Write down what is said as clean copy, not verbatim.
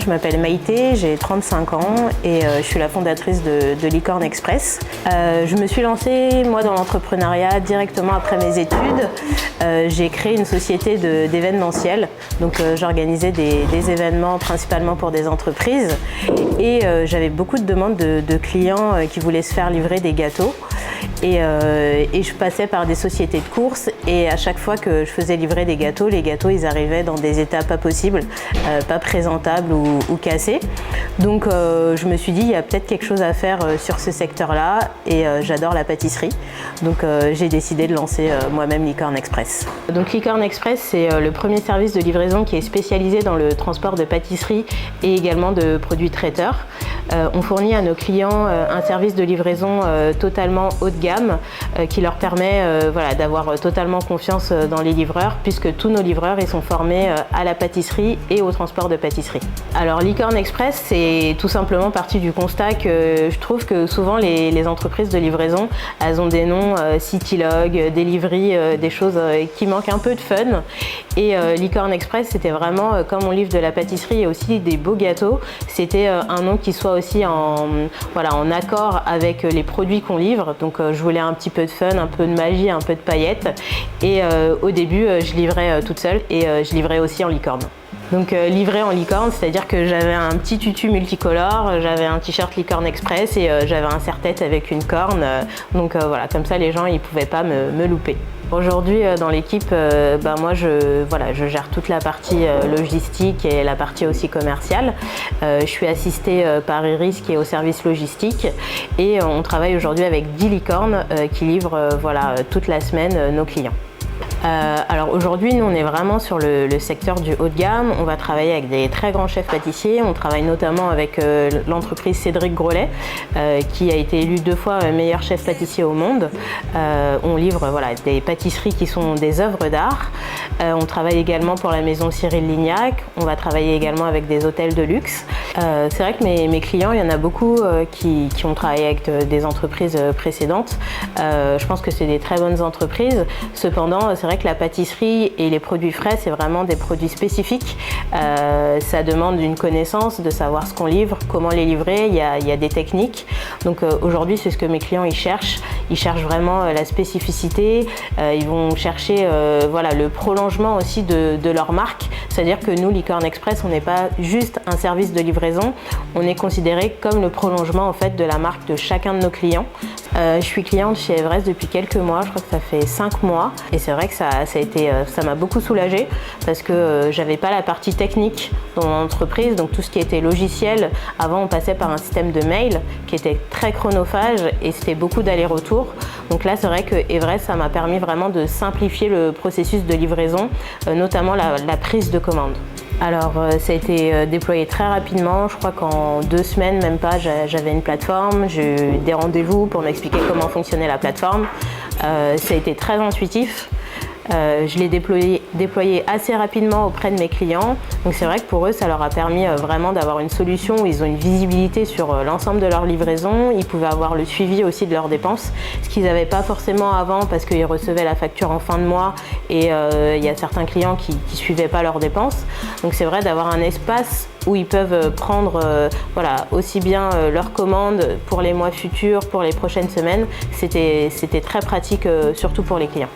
je m'appelle Maïté, j'ai 35 ans et je suis la fondatrice de Licorne Express. Je me suis lancée moi dans l'entrepreneuriat directement après mes études. J'ai créé une société d'événementiel, donc j'organisais des événements principalement pour des entreprises et j'avais beaucoup de demandes de clients qui voulaient se faire livrer des gâteaux. Et je passais par des sociétés de courses et à chaque fois que je faisais livrer des gâteaux, les gâteaux ils arrivaient dans des états pas possibles, pas présentables ou cassés. Donc je me suis dit il y a peut-être quelque chose à faire sur ce secteur-là et j'adore la pâtisserie. Donc j'ai décidé de lancer moi-même Licorne Express. Donc Licorne Express c'est le premier service de livraison qui est spécialisé dans le transport de pâtisserie et également de produits traiteurs. On fournit à nos clients un service de livraison totalement haut de gamme qui leur permet d'avoir totalement confiance dans les livreurs puisque tous nos livreurs ils sont formés à la pâtisserie et au transport de pâtisserie. Alors Licorne Express c'est tout simplement parti du constat que je trouve que souvent les entreprises de livraison elles ont des noms Citylog, Delivery, des choses qui manquent un peu de fun et Licorne Express c'était vraiment comme on livre de la pâtisserie et aussi des beaux gâteaux, c'était un nom qui soit aussi en accord avec les produits qu'on livre. Donc je voulais un petit peu de fun, un peu de magie, un peu de paillettes et au début je livrais toute seule et je livrais aussi en licorne. Donc livré en licorne, c'est-à-dire que j'avais un petit tutu multicolore, j'avais un t-shirt Licorne Express et j'avais un serre-tête avec une corne. Donc voilà, comme ça les gens ils pouvaient pas me louper. Aujourd'hui dans l'équipe, moi je gère toute la partie logistique et la partie aussi commerciale. Je suis assistée par Iris qui est au service logistique et on travaille aujourd'hui avec 10 licornes qui livrent toute la semaine nos clients. Alors aujourd'hui, nous on est vraiment sur le secteur du haut de gamme. On va travailler avec des très grands chefs pâtissiers. On travaille notamment avec l'entreprise Cédric Grolet, qui a été élu 2 fois meilleur chef pâtissier au monde. On livre des pâtisseries qui sont des œuvres d'art. On travaille également pour la maison Cyril Lignac. On va travailler également avec des hôtels de luxe. C'est vrai que mes clients, il y en a beaucoup qui ont travaillé avec des entreprises précédentes. Je pense que c'est des très bonnes entreprises. Cependant, c'est vrai que la pâtisserie et les produits frais, c'est vraiment des produits spécifiques. Ça demande une connaissance, de savoir ce qu'on livre, comment les livrer, il y a des techniques. Donc aujourd'hui, c'est ce que mes clients ils cherchent. Ils cherchent vraiment la spécificité, ils vont chercher le prolongement aussi de leur marque. C'est-à-dire que nous, Licorne Express, on n'est pas juste un service de livraison, on est considéré comme le prolongement en fait de la marque de chacun de nos clients. Je suis cliente chez Everest depuis quelques mois, je crois que ça fait 5 mois et c'est vrai que ça m'a beaucoup soulagée parce que j'avais pas la partie technique dans mon entreprise, donc tout ce qui était logiciel, avant on passait par un système de mail qui était très chronophage et c'était beaucoup d'allers-retours. Donc là c'est vrai que Everest ça m'a permis vraiment de simplifier le processus de livraison, notamment la prise de commande. Alors ça a été déployé très rapidement, je crois qu'en 2 semaines, même pas, j'avais une plateforme, j'ai eu des rendez-vous pour m'expliquer comment fonctionnait la plateforme. Ça a été très intuitif. Je l'ai déployé assez rapidement auprès de mes clients. Donc c'est vrai que pour eux, ça leur a permis vraiment d'avoir une solution où ils ont une visibilité sur l'ensemble de leur livraison. Ils pouvaient avoir le suivi aussi de leurs dépenses, ce qu'ils n'avaient pas forcément avant parce qu'ils recevaient la facture en fin de mois et il y a certains clients qui ne suivaient pas leurs dépenses. Donc c'est vrai d'avoir un espace où ils peuvent prendre aussi bien leurs commandes pour les mois futurs, pour les prochaines semaines. C'était très pratique, surtout pour les clients.